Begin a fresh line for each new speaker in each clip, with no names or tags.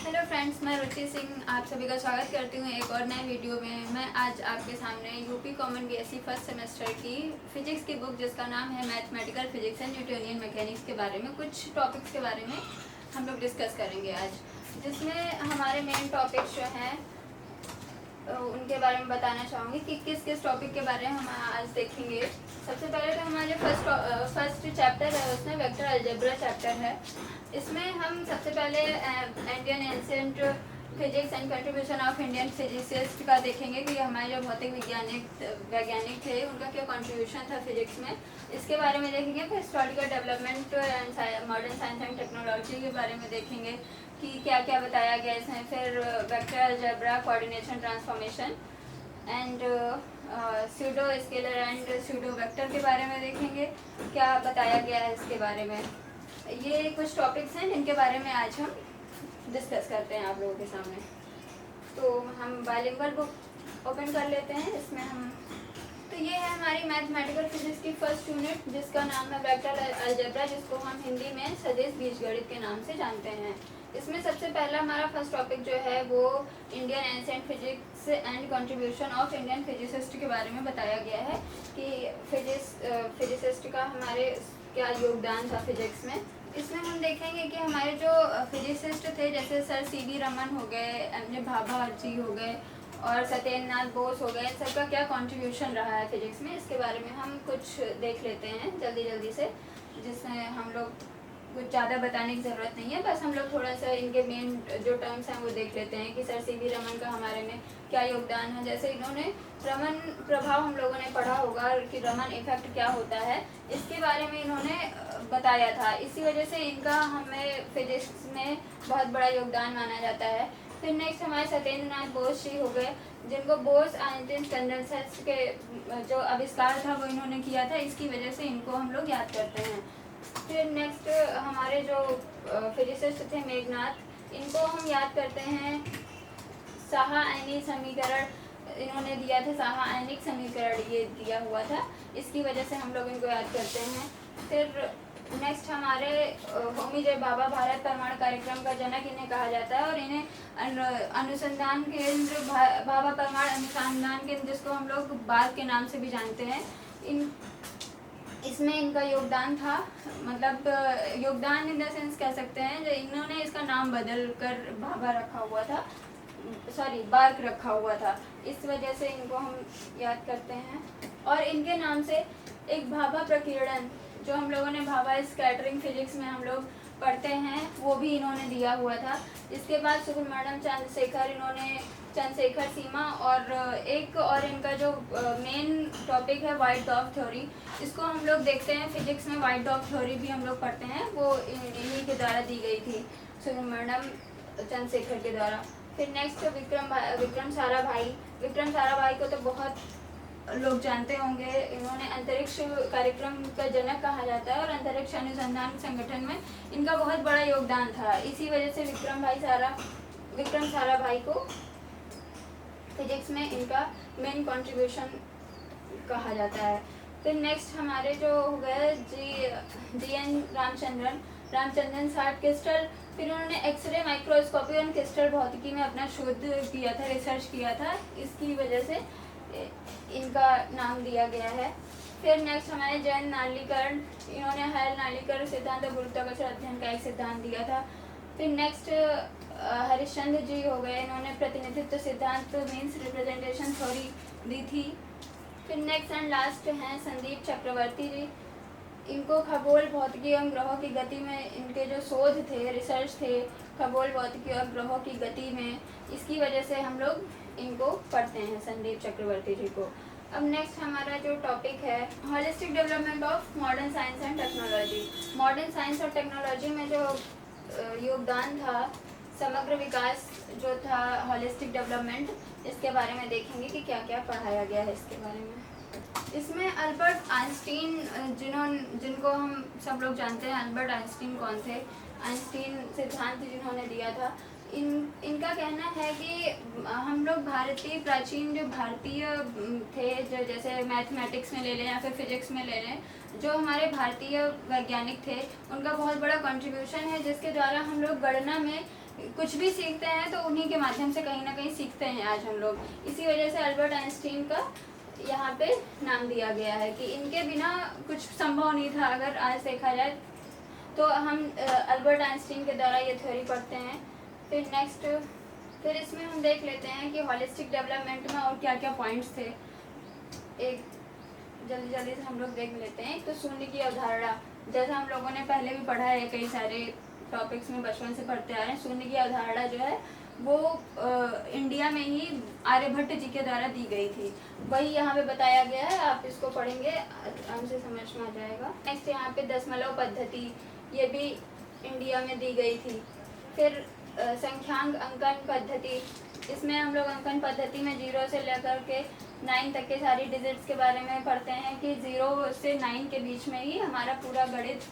Hello friends, मैं रुचि सिंह आप सभी का स्वागत करती हूँ एक और नए वीडियो में। मैं आज आपके सामने UP common BSc first semester की फिजिक्स की बुक जिसका नाम है mathematical physics and Newtonian mechanics के बारे में कुछ टॉपिक्स के बारे में हम लोग डिस्कस करेंगे आज, जिसमें हमारे मेन टॉपिक्स जो हैं उनके बारे में बताना चाहूँगी कि किस किस टॉपिक के बारे में हम आज देखेंगे। सबसे पहले तो हमारे फर्स्ट चैप्टर है, उसमें वेक्टर अलजेब्रा चैप्टर है। इसमें हम सबसे पहले Indian ancient physics and contribution of Indian physicist का देखेंगे कि हमारे जो भौतिक वैज्ञानिक थे उनका क्या कंट्रीब्यूशन था फिजिक्स में, इसके बारे में देखेंगे। फिर historical development and modern science and technology के बारे में देखेंगे कि क्या क्या बताया गया इसमें। फिर vector algebra, coordination, transformation and pseudo scalar and pseudo vector के बारे में देखेंगे, क्या बताया गया है इसके बारे में। ये कुछ टॉपिक्स हैं जिनके बारे में आज हम डिस्कस करते हैं आप लोगों के सामने। तो हम बाइलिंगुअल बुक ओपन कर लेते हैं। इसमें हम तो ये है हमारी मैथमेटिकल फिजिक्स की फर्स्ट यूनिट जिसका नाम है वेक्टर अलजेब्रा, जिसको हम हिंदी में सदिश बीजगणित के नाम से जानते हैं। इसमें सबसे पहला हमारा फर्स्ट टॉपिक जो है वो Indian ancient physics and contribution of Indian physicist के बारे में बताया गया है कि फिजिसिस्ट का हमारे क्या योगदान था फिजिक्स में। इसमें हम देखेंगे कि हमारे जो फिजिसिस्ट थे जैसे सर सीवी रमन हो गए, एम भाभा जी हो गए और सत्येंद्र नाथ बोस हो गए, इन सबका क्या कंट्रीब्यूशन रहा है फिजिक्स में, इसके बारे में हम कुछ देख लेते हैं जल्दी से, जिसमें हम लोग कुछ ज़्यादा बताने की ज़रूरत नहीं है। बस हम लोग थोड़ा सा इनके मेन जो टर्म्स हैं वो देख लेते हैं कि सर सीवी रमन का हमारे में क्या योगदान है। जैसे इन्होंने रमन प्रभाव हम लोगों ने पढ़ा होगा कि रमन इफेक्ट क्या होता है, इसके बारे में इन्होंने बताया था। इसी वजह से इनका हमें फिजिक्स में बहुत बड़ा योगदान माना जाता है। फिर नेक्स्ट हमारे सत्येंद्र नाथ बोस जी हो गए, जिनको बोस आइंस्टीन कंडेंसर्स के जो आविष्कार था वो इन्होंने किया था, इसकी वजह से इनको हम लोग याद करते हैं। फिर नेक्स्ट हमारे जो फिजिसिस्ट थे मेघनाथ, इनको हम याद करते हैं। साहा-आयनिक समीकरण इन्होंने दिया था, साहा-आयनिक समीकरण ये दिया हुआ था, इसकी वजह से हम लोग इनको याद करते हैं। फिर नेक्स्ट हमारे होमी जे भाभा भारत परमाणु कार्यक्रम का जनक इन्हें कहा जाता है और इन्हें अनुसंधान केंद्र भाभा परमाणु अनुसंधान केंद्र, जिसको हम लोग बार्क के नाम से भी जानते हैं, इसमें इनका योगदान था। मतलब योगदान इन द सेंस कह सकते हैं जो इन्होंने इसका नाम बदल कर भाभा रखा हुआ था, बार्क रखा हुआ था, इस वजह से इनको हम याद करते हैं। और इनके नाम से एक भाभा प्रकीर्णन जो हम लोगों ने भाभा स्कैटरिंग फिजिक्स में हम लोग पढ़ते हैं वो भी इन्होंने दिया हुआ था। इसके बाद सुब्रमण्यम चंद्रशेखर, इन्होंने चंद्रशेखर सीमा, और एक और इनका जो मेन टॉपिक है वाइट डॉग थ्योरी, इसको हम लोग देखते हैं फिजिक्स में, वाइट डॉग थ्योरी भी हम लोग पढ़ते हैं, वो इन्हीं के द्वारा दी गई थी, सुब्रमण्यम चंद्रशेखर के द्वारा। फिर नेक्स्ट विक्रम साराभाई को तो बहुत लोग जानते होंगे, इन्होंने अंतरिक्ष कार्यक्रम का जनक कहा जाता है और अंतरिक्ष अनुसंधान संगठन में इनका बहुत बड़ा योगदान था। इसी वजह से विक्रम साराभाई को फिजिक्स में इनका मेन कंट्रीब्यूशन कहा जाता है। फिर नेक्स्ट हमारे जो हो गए जी.एन. रामचंद्रन साठ क्रिस्टल, फिर उन्होंने एक्सरे माइक्रोस्कोपी और क्रिस्टल भौतिकी में अपना शोध किया था, रिसर्च किया था, इसकी वजह से इनका नाम दिया गया है। फिर नेक्स्ट हमारे जैन नालीकरण, इन्होंने हेल नालीकरण सिद्धांत और गुरुत्वाकर्षण अध्ययन का एक सिद्धांत दिया था। फिर नेक्स्ट हरिश्चंद्र जी हो गए, इन्होंने प्रतिनिधित्व सिद्धांत मीन्स रिप्रेजेंटेशन थ्योरी दी थी। फिर नेक्स्ट एंड लास्ट हैं संदीप चक्रवर्ती जी, इनको खगोल भौतिकी और ग्रहों की गति में इनके जो शोध थे, रिसर्च थे खगोल भौतिकी और ग्रहों की गति में, इसकी वजह से हम लोग इनको पढ़ते हैं, संदीप चक्रवर्ती जी को। अब नेक्स्ट हमारा जो टॉपिक है holistic development of modern science and technology. Modern science और टेक्नोलॉजी में जो योगदान था, समग्र विकास जो था, होलिस्टिक डेवलपमेंट, इसके बारे में देखेंगे कि क्या क्या पढ़ाया गया है इसके बारे में। इसमें अल्बर्ट आइंस्टीन, जिनको हम सब लोग जानते हैं, अल्बर्ट आइंस्टीन कौन थे, आइंस्टीन सिद्धांत जिन्होंने दिया था, इनका कहना है कि हम लोग प्राचीन जो भारतीय थे, जो जैसे मैथमेटिक्स में ले लें या फिर फिजिक्स में ले लें, जो हमारे भारतीय वैज्ञानिक थे उनका बहुत बड़ा कंट्रीब्यूशन है, जिसके द्वारा हम लोग गणना में कुछ भी सीखते हैं तो उन्हीं के माध्यम से कहीं ना कहीं सीखते हैं आज हम लोग। इसी वजह से अल्बर्ट आइंस्टीन का यहाँ पे नाम दिया गया है कि इनके बिना कुछ संभव नहीं था। अगर आज देखा जाए तो हम अल्बर्ट आइंस्टीन के द्वारा ये थ्योरी पढ़ते हैं। फिर इसमें हम देख लेते हैं कि हॉलिस्टिक डेवलपमेंट में और क्या क्या पॉइंट्स थे। एक जल्दी से हम लोग देख लेते हैं। तो शून्य की अवधारणा, जैसा हम लोगों ने पहले भी पढ़ा है, कई सारे टॉपिक्स में बचपन से पढ़ते आ रहे हैं। शून्य की अवधारणा जो है वो इंडिया में ही आर्यभट्ट जी के द्वारा दी गई थी, वही यहाँ पे बताया गया है। आप इसको पढ़ेंगे आराम से समझ में आ जाएगा। नेक्स्ट यहाँ पे दशमलव पद्धति, ये भी इंडिया में दी गई थी। फिर संख्यांक अंकन पद्धति, इसमें हम लोग अंकन पद्धति में 0 से लेकर के 9 तक के सारी डिजिट्स के बारे में पढ़ते हैं कि 0 से 9 के बीच में ही हमारा पूरा गणित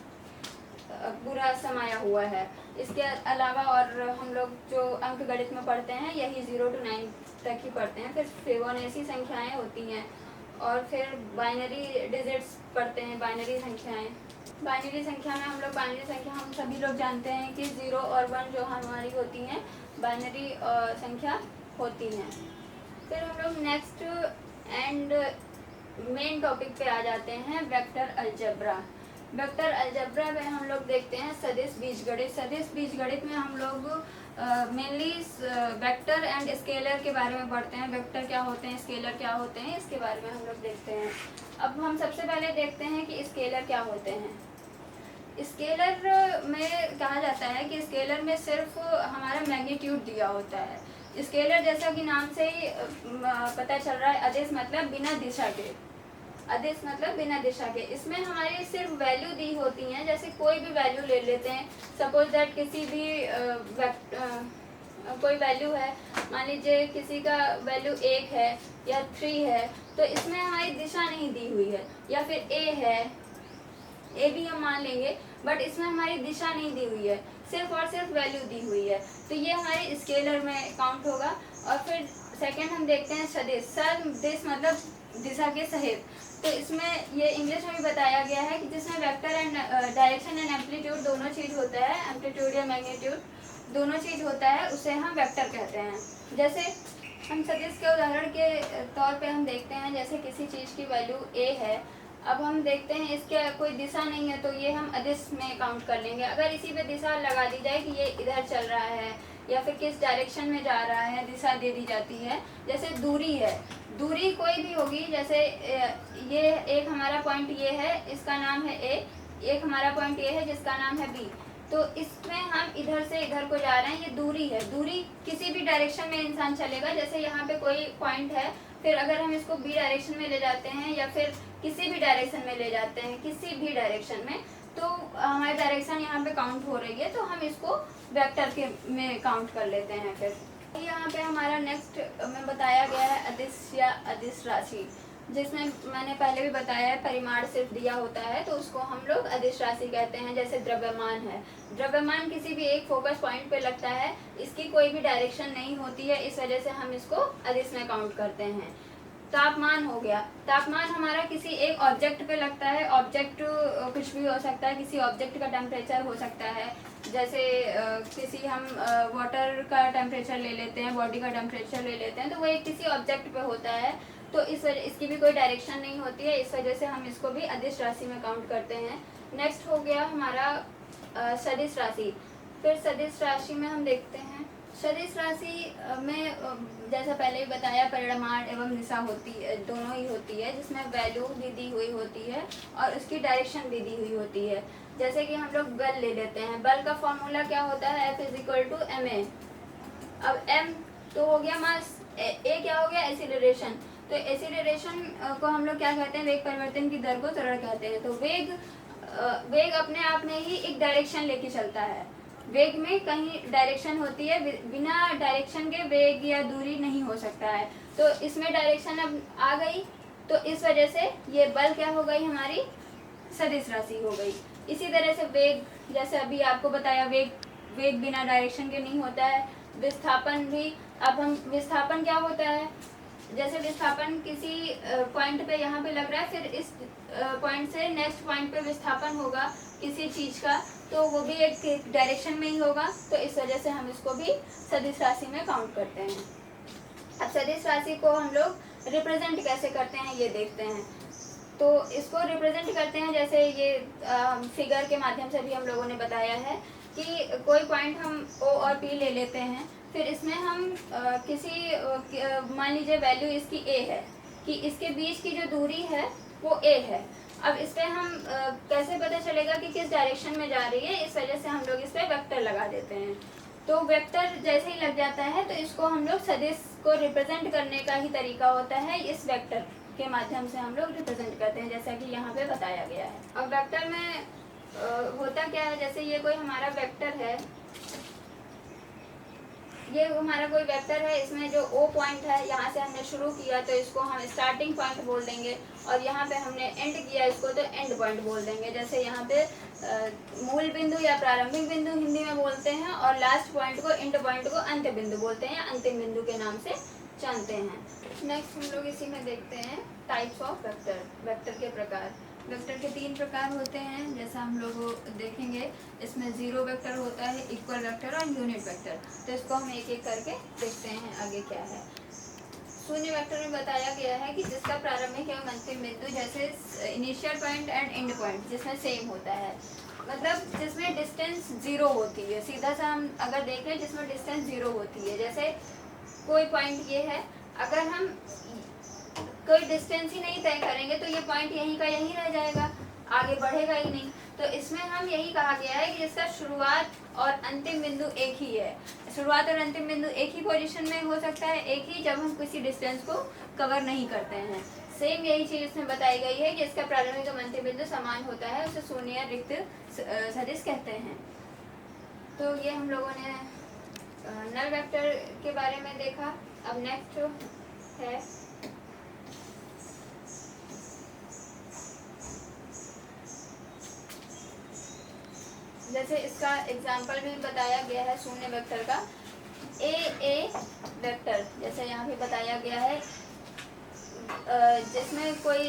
पूरा समाया हुआ है। इसके अलावा और हम लोग जो अंक गणित में पढ़ते हैं यही 0 to 9 तक ही पढ़ते हैं। फिर फिबोनाची संख्याएं होती हैं और फिर बाइनरी डिजिट्स पढ़ते हैं, बाइनरी संख्याएं। बाइनरी संख्या में हम लोग बाइनरी संख्या हम सभी लोग जानते हैं कि 0 और 1 जो हमारी होती हैं बाइनरी संख्या होती हैं। फिर हम लोग नेक्स्ट एंड मेन टॉपिक पे आ जाते हैं, वेक्टर अलजेब्रा। वेक्टर अलजेब्रा में हम लोग देखते हैं सदिश बीजगणित। सदिश बीजगणित में हम लोग मेनली वेक्टर एंड स्केलर के बारे में पढ़ते हैं। वेक्टर क्या होते हैं, स्केलर क्या होते हैं, इसके बारे में हम लोग देखते हैं। अब हम सबसे पहले देखते हैं कि स्केलर क्या होते हैं। स्केलर में कहा जाता है कि स्केलर में सिर्फ हमारा मैग्नीट्यूड दिया होता है। स्केलर जैसा कि नाम से ही पता चल रहा है, अदिश मतलब बिना दिशा के, अदिश मतलब बिना दिशा के। इसमें हमारी सिर्फ वैल्यू दी होती हैं, जैसे कोई भी वैल्यू ले लेते हैं। सपोज दैट किसी भी कोई वैल्यू है, मान लीजिए किसी का वैल्यू 1 है या 3 है, तो इसमें हमारी दिशा नहीं दी हुई है। या फिर a है, a भी हम मान लेंगे, बट इसमें हमारी दिशा नहीं दी हुई है, सिर्फ और सिर्फ वैल्यू दी हुई है, तो ये हमारे स्केलर में काउंट होगा। और फिर सेकंड हम देखते हैं सदिश। सदिश मतलब दिशा के सहित। तो इसमें ये इंग्लिश में भी बताया गया है कि जिसमें vector and direction and amplitude दोनों चीज़ होता है, एम्पलीट्यूड या मैग्नीट्यूड दोनों चीज़ होता है, उसे हम वेक्टर कहते हैं। जैसे हम सदिश के उदाहरण के तौर पे हम देखते हैं, जैसे किसी चीज़ की वैल्यू a है। अब हम देखते हैं इसके कोई दिशा नहीं है, तो ये हम अदिश में काउंट कर लेंगे। अगर इसी पे दिशा लगा दी जाए कि ये इधर चल रहा है या फिर किस डायरेक्शन में जा रहा है, दिशा दे दी जाती है। जैसे दूरी है, दूरी कोई भी होगी, जैसे ये एक हमारा पॉइंट ये है, इसका नाम है a, एक हमारा पॉइंट ये है जिसका नाम है b। तो इसमें हम इधर से इधर को जा रहे हैं, ये दूरी है। दूरी किसी भी डायरेक्शन में इंसान चलेगा। जैसे यहाँ पे कोई पॉइंट है, फिर अगर हम इसको बी डायरेक्शन में ले जाते हैं या फिर किसी भी डायरेक्शन में ले जाते हैं, किसी भी डायरेक्शन में, तो हमारी डायरेक्शन यहाँ पे काउंट हो रही है, तो हम इसको वेक्टर के में काउंट कर लेते हैं। फिर यहाँ पे हमारा नेक्स्ट में बताया गया है अदिश या अदिश राशि, जिसमें मैंने पहले भी बताया है परिमाण सिर्फ दिया होता है, तो उसको हम लोग अदिश राशि कहते हैं। जैसे द्रव्यमान है, द्रव्यमान किसी भी एक फोकस पॉइंट पे लगता है, इसकी कोई भी डायरेक्शन नहीं होती है, इस वजह से हम इसको अदिश में काउंट करते हैं। तापमान हो गया, तापमान हमारा किसी एक ऑब्जेक्ट पे लगता है। ऑब्जेक्ट कुछ भी हो सकता है, किसी ऑब्जेक्ट का टेम्परेचर हो सकता है। जैसे किसी हम वाटर का टेम्परेचर ले लेते हैं, बॉडी का टेम्परेचर ले लेते हैं, तो वो एक किसी ऑब्जेक्ट पे होता है, तो इस वजह इसकी भी कोई डायरेक्शन नहीं होती है, इस वजह से हम इसको भी अदिश राशि में काउंट करते हैं। नेक्स्ट हो गया हमारा सदिश राशि। फिर सदिश राशि में हम देखते हैं, सदिश राशि में जैसा पहले ही बताया परिमाण एवं दिशा होती है, दोनों ही होती है, जिसमें वैल्यू भी दी हुई होती है और उसकी डायरेक्शन भी दी हुई होती है। जैसे कि हम लोग बल ले लेते हैं, बल का फॉर्मूला क्या होता है, F = ma। अब m तो हो गया मास, a क्या हो गया, एक्सीलरेशन। तो एक्सीलरेशन को हम लोग क्या कहते हैं, वेग परिवर्तन की दर को त्वरण कहते हैं। तो वेग अपने आप में ही एक डायरेक्शन लेके चलता है। वेग में कहीं डायरेक्शन होती है, बिना डायरेक्शन के वेग या दूरी नहीं हो सकता है। तो इसमें डायरेक्शन अब आ गई, तो इस वजह से ये बल क्या हो गई, हमारी सदिश राशि हो गई। इसी तरह से वेग, जैसे अभी आपको बताया, वेग बिना डायरेक्शन के नहीं होता है। विस्थापन भी, अब हम विस्थापन क्या होता है, जैसे विस्थापन किसी पॉइंट पे यहाँ पे लग रहा है, फिर इस पॉइंट से नेक्स्ट पॉइंट पे विस्थापन होगा किसी चीज़ का, तो वो भी एक डायरेक्शन में ही होगा, तो इस वजह से हम इसको भी सदिश राशि में काउंट करते हैं। अब सदिश राशि को हम लोग रिप्रेजेंट कैसे करते हैं ये देखते हैं। तो इसको रिप्रेजेंट करते हैं जैसे ये फिगर के माध्यम से भी हम लोगों ने बताया है कि कोई पॉइंट हम ओ और पी ले लेते हैं, फिर इसमें हम किसी मान लीजिए वैल्यू इसकी ए है कि इसके बीच की जो दूरी है वो ए है। अब इस पर हम कैसे पता चलेगा कि किस डायरेक्शन में जा रही है, इस वजह से हम लोग इस पर वेक्टर लगा देते हैं। तो वेक्टर जैसे ही लग जाता है तो इसको हम लोग सदिश को रिप्रेजेंट करने का ही तरीका होता है, इस वेक्टर के माध्यम से हम लोग रिप्रेजेंट करते हैं जैसा कि यहाँ पे बताया गया है। अब वेक्टर में होता क्या है, जैसे ये कोई हमारा वेक्टर है, ये हमारा कोई वेक्टर है, इसमें जो ओ पॉइंट है यहाँ से हमने शुरू किया तो इसको हम स्टार्टिंग पॉइंट बोल देंगे, और यहाँ पे हमने एंड किया इसको तो एंड पॉइंट बोल देंगे। जैसे यहाँ पे मूल बिंदु या प्रारंभिक बिंदु हिंदी में बोलते हैं, और लास्ट पॉइंट को एंड पॉइंट को अंत्य बिंदु बोलते हैं या अंतिम बिंदु के नाम से जानते हैं। नेक्स्ट हम लोग इसी में देखते हैं टाइप्स ऑफ वेक्टर, वेक्टर के प्रकार। वेक्टर के 3 प्रकार होते हैं जैसा हम लोग देखेंगे। इसमें जीरो वेक्टर होता है, इक्वल वेक्टर और यूनिट वेक्टर। तो इसको हम एक एक करके देखते हैं आगे क्या है। शून्य वेक्टर में बताया गया है कि जिसका प्रारंभिक एवं अंतिम बिंदु जैसे initial point and and point जिसमें सेम होता है, मतलब जिसमें डिस्टेंस जीरो होती है। सीधा सा हम अगर देखें जिसमें डिस्टेंस जीरो होती है, जैसे कोई पॉइंट ये है, अगर हम कोई डिस्टेंस ही नहीं तय करेंगे तो ये पॉइंट यहीं का यहीं रह जाएगा, आगे बढ़ेगा ही नहीं। तो इसमें हम यही कहा गया है कि इसका शुरुआत और अंतिम बिंदु एक ही है। शुरुआत और अंतिम बिंदु एक ही पोजीशन में हो सकता है, एक ही जब हम किसी डिस्टेंस को कवर नहीं करते हैं। सेम यही चीज़ इसमें बताई गई है कि इसका प्रारंभिक और अंतिम बिंदु समान होता है, उसे शून्य या रिक्त सदिश कहते हैं। तो ये हम लोगों ने नल वेक्टर के बारे में देखा। अब नेक्स्ट है जैसे इसका एग्जाम्पल भी बताया गया है शून्य वेक्टर का, ए वेक्टर जैसे यहाँ पे बताया गया है, जिसमें कोई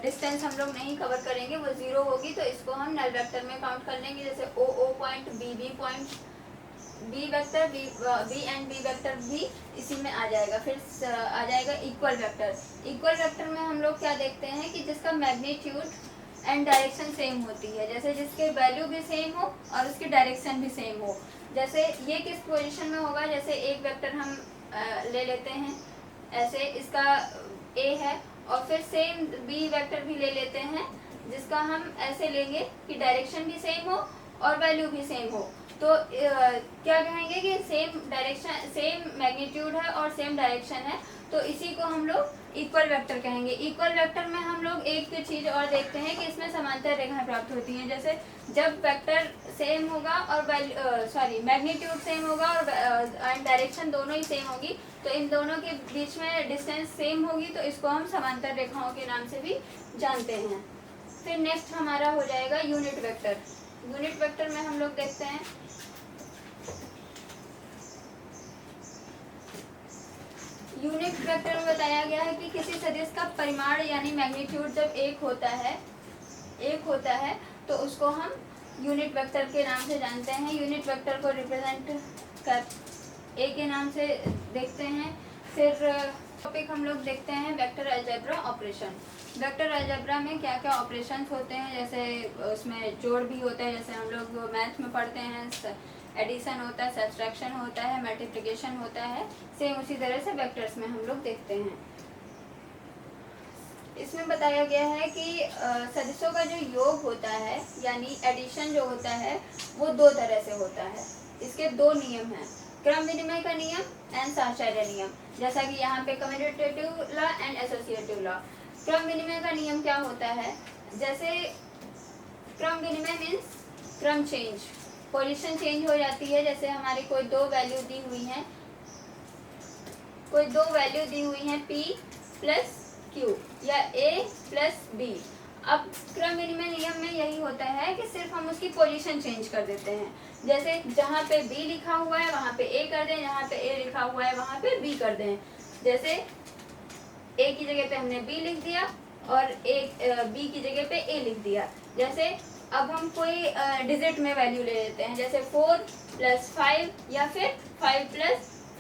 डिस्टेंस हम लोग नहीं कवर करेंगे वो जीरो होगी, तो इसको हम नल वेक्टर में काउंट कर लेंगे। जैसे O point, B point, B vector, B and B vector भी इसी में आ जाएगा। फिर आ जाएगा इक्वल वेक्टर। इक्वल वेक्टर में हम लोग क्या देखते हैं कि जिसका मैग्नीट्यूड एंड डायरेक्शन सेम होती है, जैसे जिसके वैल्यू भी सेम हो और उसकी डायरेक्शन भी सेम हो। जैसे ये किस पोजीशन में होगा, जैसे एक वेक्टर हम ले लेते हैं ऐसे, इसका ए है, और फिर सेम बी वेक्टर भी ले लेते हैं जिसका हम ऐसे लेंगे कि डायरेक्शन भी सेम हो और वैल्यू भी सेम हो। तो क्या कहेंगे कि सेम डायरेक्शन, सेम मैग्नीट्यूड है और सेम डायरेक्शन है, तो इसी को हम लोग इक्वल वेक्टर कहेंगे। इक्वल वेक्टर में हम लोग एक चीज़ और देखते हैं कि इसमें समांतर रेखाएं प्राप्त होती हैं। जैसे जब वेक्टर सेम होगा और मैग्नीट्यूड सेम होगा और डायरेक्शन दोनों ही सेम होगी, तो इन दोनों के बीच में डिस्टेंस सेम होगी, तो इसको हम समांतर रेखाओं के नाम से भी जानते हैं। फिर नेक्स्ट हमारा हो जाएगा यूनिट वेक्टर। यूनिट वेक्टर में हम लोग देखते हैं यूनिट वेक्टर में बताया गया है कि किसी सदिश का परिमाण यानी मैग्नीट्यूड जब एक होता है तो उसको हम यूनिट वेक्टर के नाम से जानते हैं। यूनिट वेक्टर को रिप्रेजेंट कर ए के नाम से देखते हैं। फिर टॉपिक हम लोग देखते हैं vector algebra operation. Vector algebra में क्या क्या ऑपरेशंस होते हैं, जैसे उसमें जोड़ भी होता है, जैसे हम लोग मैथ में पढ़ते हैं, एडिशन होता है, सब्ट्रैक्शन होता है, मल्टीप्लिकेशन होता है, सेम उसी तरह से वेक्टर्स में हम लोग देखते हैं। इसमें बताया गया है कि सदिशों का जो योग होता है यानी एडिशन जो होता है वो 2 तरह से होता है। इसके 2 नियम हैं, क्रम विनिमय का नियम एंड साहचर्य नियम, जैसा कि यहाँ पे commutative law and associative law. क्रम विनिमय का नियम क्या होता है, जैसे क्रम विनिमय मीन्स क्रम चेंज, पोजीशन चेंज हो जाती है। जैसे हमारी कोई 2 वैल्यू दी हुई हैं P प्लस Q या A प्लस B। अब क्रम विनिमय नियम में यही होता है कि सिर्फ हम उसकी पोजीशन चेंज कर देते हैं। जैसे जहाँ पे B लिखा हुआ है वहाँ पे A कर दें, जहाँ पे A लिखा हुआ है वहाँ पे B कर दें। जैसे A की जगह पे हमने B लिख दिया और B की जगह पे A लिख दिया। जैसे अब हम कोई डिजिट में वैल्यू ले लेते हैं, जैसे 4 + 5 या फिर 5 +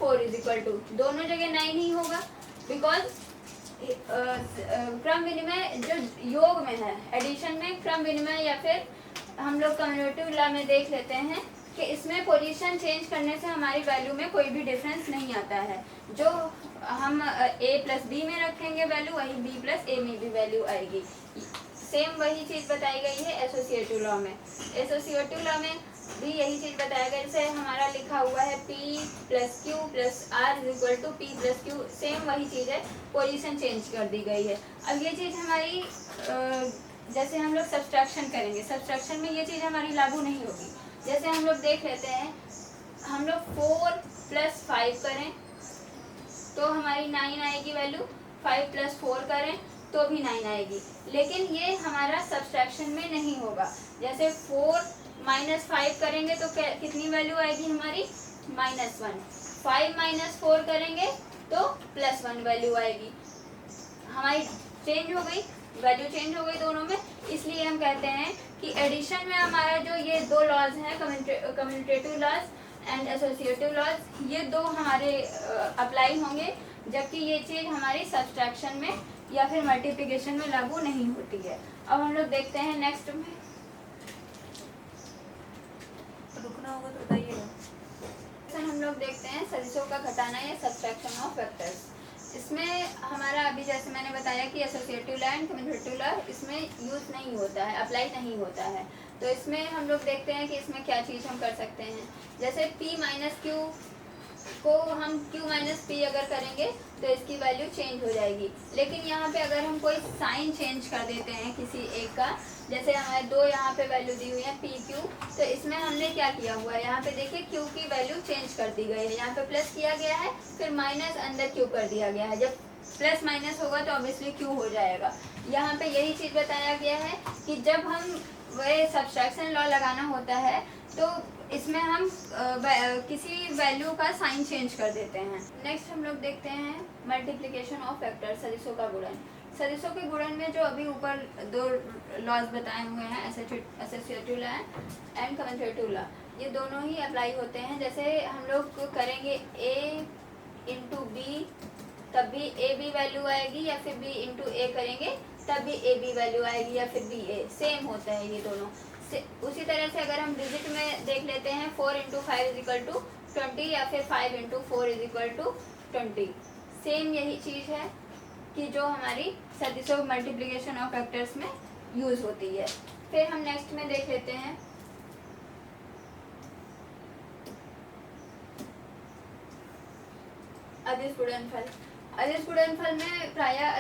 4 = 2। दोनों जगह 9 ही होगा, बिकॉज क्रम विनिमय जो योग में है, एडिशन में क्रम विनिमय, या फिर हम लोग कम्यूटेटिव लॉ में देख लेते हैं कि इसमें पोजीशन चेंज करने से हमारी वैल्यू में कोई भी डिफरेंस नहीं आता है। जो हम a + b में रखेंगे वैल्यू, वही b + a में भी वैल्यू आएगी। सेम वही चीज़ बताई गई है एसोसिएटिव लॉ में। एसोसिएटिव लॉ में भी यही चीज़ बताया गया, जैसे हमारा लिखा हुआ है p + q + r = p + q। Same वही चीज़ है, पोजीशन चेंज कर दी गई है। अब ये चीज़ हमारी जैसे हम लोग सब्सट्रैक्शन करेंगे, सब्सट्रैक्शन में ये चीज़ हमारी लागू नहीं होगी। जैसे हम लोग देख लेते हैं, हम लोग 4 + 5 करें तो हमारी 9 आएगी वैल्यू, 5 + 4 करें तो भी 9 आएगी, लेकिन ये हमारा सब्सट्रैक्शन में नहीं होगा। जैसे 4 - 5 करेंगे तो कितनी वैल्यू आएगी हमारी, -1। 5 - 4 करेंगे तो +1 वैल्यू आएगी। हमारी चेंज हो गई, वैल्यू चेंज हो गई दोनों में। इसलिए हम कहते हैं कि एडिशन में हमारा जो ये दो लॉज हैं, commutative laws and associative laws, ये दो हमारे अप्लाई होंगे, जबकि ये चीज़ हमारी सब्सट्रैक्शन में या फिर मल्टीप्लिकेशन में लागू नहीं होती है। अब हम लोग देखते हैं नेक्स्ट में, रुकना होगा तो बताइएगा। हम लोग देखते हैं सदिशों का घटाना या सब्सट्रैक्शन ऑफ वेक्टर्स। इसमें हमारा अभी जैसे मैंने बताया कि associative law and commutative law इसमें यूज़ नहीं होता है, अप्लाई नहीं होता है। तो इसमें हम लोग देखते हैं कि इसमें क्या चीज़ हम कर सकते हैं। जैसे p - q को हम q - p अगर करेंगे तो इसकी वैल्यू चेंज हो जाएगी, लेकिन यहाँ पे अगर हम कोई साइन चेंज कर देते हैं किसी एक का, जैसे हमारे दो यहाँ पे वैल्यू दी हुई है p q, तो इसमें हमने क्या किया हुआ है, यहाँ पे देखिए q की वैल्यू चेंज कर दी गई है। यहाँ पे प्लस किया गया है, फिर माइनस अंदर q कर दिया गया है। जब प्लस माइनस होगा तो ऑब्वियसली q हो जाएगा। यहाँ पे यही चीज़ बताया गया है कि जब हम वह सब्सट्रैक्शन लॉ लगाना होता है तो इसमें हम किसी वैल्यू का साइन चेंज कर देते हैं। नेक्स्ट हम लोग देखते हैं मल्टीप्लिकेशन ऑफ वेक्टर, सदिशों का गुणन। सदिशों के गुणन में जो अभी ऊपर दो लॉज बताए हुए हैं, associative law and commutative law, ये दोनों ही अप्लाई होते हैं। जैसे हम लोग करेंगे a × b, तब भी a b वैल्यू आएगी, या फिर b × a करेंगे तब भी a b वैल्यू आएगी, या फिर b a। सेम होता है ये दोनों। उसी तरह से अगर हम डिजिट में देख लेते हैं, 4 × 5 = 20, या फिर 5 × 4 = 20। सेम यही चीज़ है कि जो हमारी सदिशों मल्टीप्लिकेशन ऑफ वेक्टर्स में यूज़ होती है। फिर हम नेक्स्ट में देख लेते हैं अदिश गुणनफल। अदिश गुणनफल में प्रायः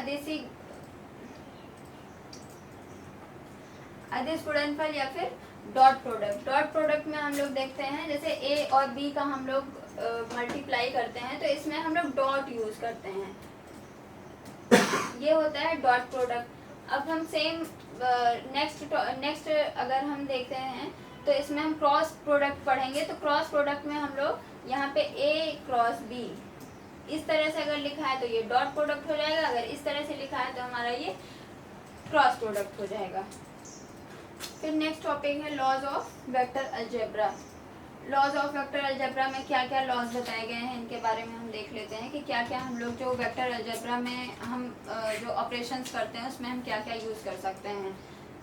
अदिश गुणनफल या फिर डॉट प्रोडक्ट। डॉट प्रोडक्ट में हम लोग देखते हैं, जैसे a और b का हम लोग मल्टीप्लाई करते हैं तो इसमें हम लोग डॉट यूज़ करते हैं, ये होता है डॉट प्रोडक्ट। अब हम सेम नेक्स्ट अगर हम देखते हैं तो इसमें हम क्रॉस प्रोडक्ट पढ़ेंगे। तो क्रॉस प्रोडक्ट में हम लोग यहाँ पे a × b इस तरह से अगर लिखा है तो ये डॉट प्रोडक्ट हो जाएगा, अगर इस तरह से लिखा है तो हमारा ये क्रॉस प्रोडक्ट हो जाएगा। फिर नेक्स्ट टॉपिक है laws of vector algebra. Laws of vector algebra में क्या क्या लॉज बताए गए हैं, इनके बारे में हम देख लेते हैं कि क्या क्या हम लोग जो वेक्टर अलजेब्रा में हम जो ऑपरेशंस करते हैं उसमें हम क्या क्या यूज़ कर सकते हैं।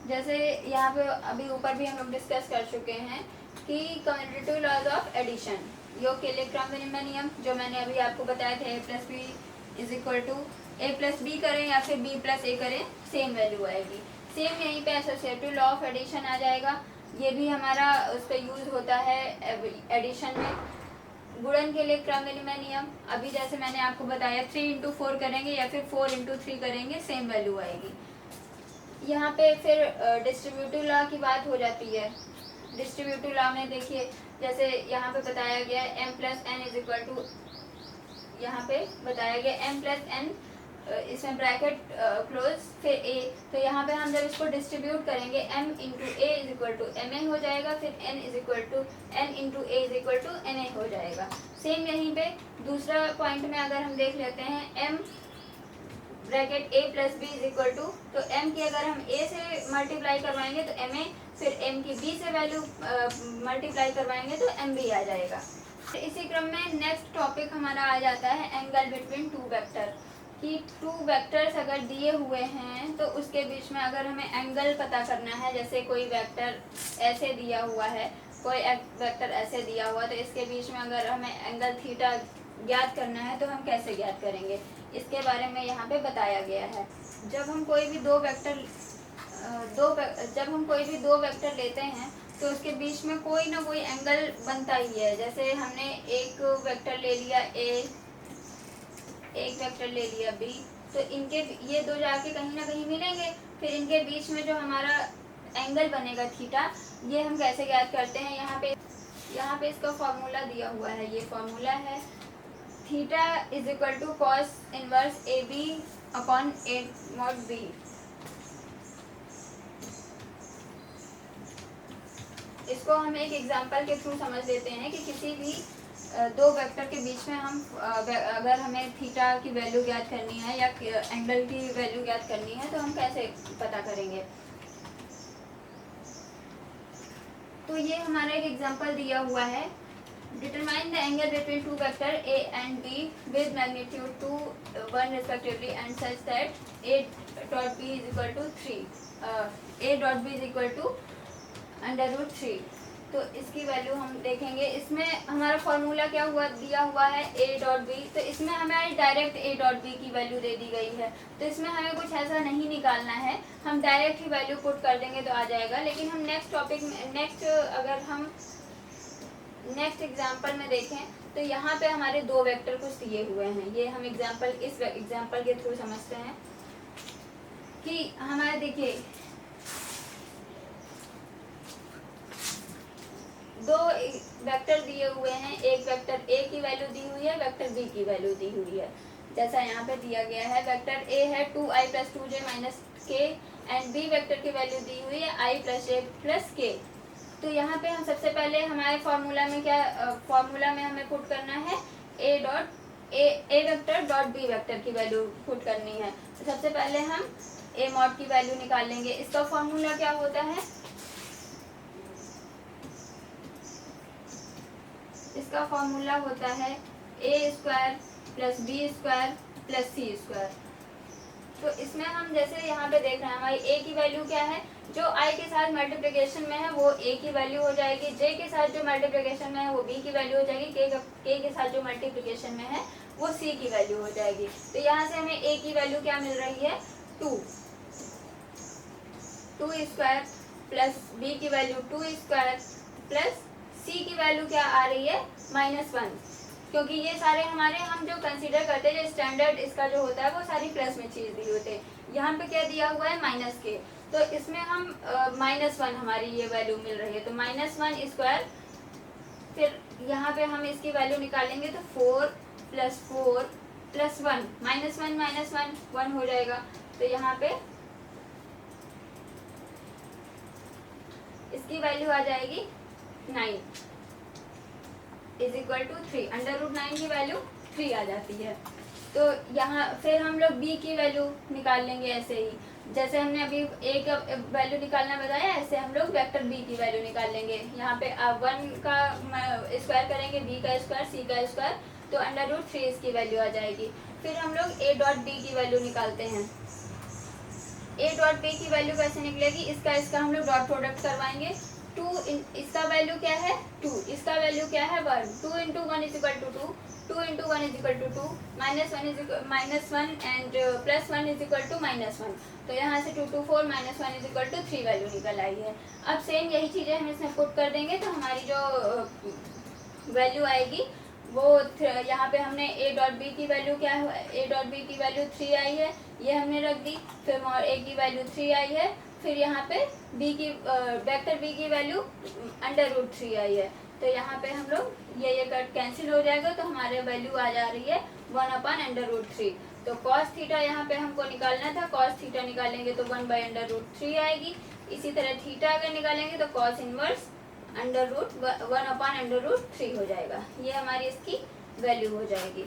जैसे यहाँ पे अभी ऊपर भी हम लोग डिस्कस कर चुके हैं कि कम्यूटेटिव लॉज ऑफ एडिशन, योग के लिए क्रम विनिमय नियम जो मैंने अभी आपको बताया था, a + b = a + b करें या फिर b + a करें, सेम वैल्यू आएगी। सेम यहीं पे एसोसिएटिव लॉ ऑफ एडिशन आ जाएगा, ये भी हमारा उस पर यूज़ होता है एडिशन में। गुणन के लिए क्रम विनिमय नियम, अभी जैसे मैंने आपको बताया 3 × 4 करेंगे या फिर 4 × 3 करेंगे, सेम वैल्यू आएगी। यहाँ पे फिर डिस्ट्रीब्यूटिव लॉ की बात हो जाती है। डिस्ट्रीब्यूटिव लॉ में देखिए, जैसे यहाँ पे बताया गया है m + n = यहाँ पे बताया गया m + n, इसमें ब्रैकेट क्लोज फिर a, तो यहाँ पे हम जब इसको डिस्ट्रीब्यूट करेंगे m × a = ma हो जाएगा, फिर n × a na हो जाएगा। सेम यहीं पे दूसरा पॉइंट में अगर हम देख लेते हैं m bracket a plus B is equal to, तो m की अगर हम a से मल्टीप्लाई करवाएंगे तो ma, फिर m की b से वैल्यू मल्टीप्लाई करवाएंगे तो mb आ जाएगा। तो इसी क्रम में नेक्स्ट टॉपिक हमारा आ जाता है एंगल बिटवीन टू वेक्टर, कि टू वेक्टर्स अगर दिए हुए हैं तो उसके बीच में अगर हमें एंगल पता करना है, जैसे कोई वेक्टर ऐसे दिया हुआ है, कोई वेक्टर ऐसे दिया हुआ, तो इसके बीच में अगर हमें एंगल थीटा ज्ञात करना है तो हम कैसे ज्ञात करेंगे, इसके बारे में यहाँ पे बताया गया है। जब हम कोई भी दो वेक्टर लेते हैं तो उसके बीच में कोई ना कोई एंगल बनता ही है। जैसे हमने एक वेक्टर ले लिया a, एक वेक्टर ले लिया b, तो इनके ये दो जाके कहीं ना कहीं मिलेंगे, फिर इनके बीच में जो हमारा एंगल बनेगा थीटा, ये हम कैसे ज्ञात करते हैं, यहाँ पे इसका फॉर्मूला दिया हुआ है। ये फॉर्मूला है theta is equal to cos inverse A B upon A mod B. इसको हम एक एग्जांपल के थ्रू समझ लेते हैं कि किसी भी दो वेक्टर के बीच में हम अगर हमें थीटा की वैल्यू ज्ञात करनी है या एंगल की वैल्यू ज्ञात करनी है तो हम कैसे पता करेंगे। तो ये हमारा एक एग्जांपल दिया हुआ है, determine the angle between two vector a and b with magnitude 2, 1 respectively and such that a dot b is equal to 3, a dot b is equal to under root 3। तो इसकी वैल्यू हम देखेंगे, इसमें हमारा formula क्या हुआ दिया हुआ है a डॉट बी, तो इसमें हमें डायरेक्ट a डॉट बी की वैल्यू दे दी गई है, तो इसमें हमें कुछ ऐसा नहीं निकालना है, हम डायरेक्ट ही वैल्यू पुट कर देंगे तो आ जाएगा। लेकिन हम नेक्स्ट टॉपिक में अगर हम नेक्स्ट एग्जाम्पल में देखें तो यहाँ पे हमारे दो वेक्टर कुछ दिए हुए हैं। ये हम इस एग्जाम्पल के थ्रू समझते हैं कि हमारे देखिए दो वेक्टर दिए हुए हैं, एक वेक्टर a की वैल्यू दी हुई है, वेक्टर b की वैल्यू दी हुई है। जैसा यहाँ पे दिया गया है, वेक्टर a है 2i plus 2j minus k and b vector की वैल्यू दी हुई है i plus j plus k। तो यहाँ पे हम सबसे पहले हमारे फॉर्मूला में हमें पुट करना है a vector dot b vector की वैल्यू पुट करनी है। तो सबसे पहले हम a मॉड की वैल्यू निकाल लेंगे। इसका फॉर्मूला क्या होता है, इसका फॉर्मूला होता है a square plus b square plus c square. तो इसमें हम जैसे यहाँ पे देख रहे हैं हमारी a की वैल्यू क्या है, जो i के साथ मल्टीप्लिकेशन में है वो a की वैल्यू हो जाएगी, j के साथ जो मल्टीप्लिकेशन में है वो b की वैल्यू हो जाएगी, k के साथ जो मल्टीप्लिकेशन में है वो c की वैल्यू हो जाएगी। तो यहाँ से हमें a की वैल्यू क्या मिल रही है 2 स्क्वायर प्लस b की वैल्यू 2 स्क्वायर प्लस c की वैल्यू क्या आ रही है -1, क्योंकि ये सारे हमारे हम जो कंसीडर करते हैं जो स्टैंडर्ड इसका जो होता है वो सारी प्लस में चीज दी होते हैं। यहाँ पे क्या दिया हुआ है -k, तो इसमें हम -1 हमारी ये वैल्यू मिल रही है, तो -1 स्क्वायर, फिर यहाँ पे हम इसकी वैल्यू निकालेंगे तो 4 प्लस 4 प्लस 1 -1 1 हो जाएगा। तो यहाँ पे इसकी वैल्यू आ जाएगी 9 is equal to 3, under root 9 की वैल्यू 3 आ जाती है। तो यहाँ फिर हम लोग b की वैल्यू निकाल लेंगे, ऐसे ही जैसे हमने अभी a का वैल्यू निकालना बताया, ऐसे हम लोग वेक्टर b की वैल्यू निकाल लेंगे। यहाँ पे 1 का स्क्वायर करेंगे, b का स्क्वायर, c का स्क्वायर, तो अंडर रूट 3 इसकी वैल्यू आ जाएगी। फिर हम लोग a डॉट b की वैल्यू निकालते हैं। a डॉट b की वैल्यू कैसे निकलेगी, इसका हम लोग डॉट प्रोडक्ट करवाएंगे। 2 इसका वैल्यू क्या है 2, इसका वैल्यू क्या है 1, 2 into 1 is equal to 2, 2 into 1 is equal to 2, -1 and plus 1 is equal to -1। तो यहाँ से 2 2 4 -1 इज इक्वल टू 3 वैल्यू निकल आई है। अब सेम यही चीज़ें हम इसमें पुट कर देंगे तो हमारी जो वैल्यू आएगी वो यहाँ पे हमने a डॉट बी की वैल्यू क्या है, a डॉट बी की वैल्यू 3 आई है, ये हमने रख दी। फिर a की वैल्यू 3 आई है, फिर यहाँ पे b की वेक्टर b की वैल्यू अंडर रूट 3 आई है। तो यहाँ पे हम लोग ये कट कैंसिल हो जाएगा, तो हमारे वैल्यू आ जा रही है 1/√3। तो cos थीटा यहाँ पे हमको निकालना था, cos थीटा निकालेंगे तो 1/√3 आएगी। इसी तरह थीटा अगर निकालेंगे तो cos इनवर्स 1/√3 हो जाएगा। ये हमारी इसकी वैल्यू हो जाएगी।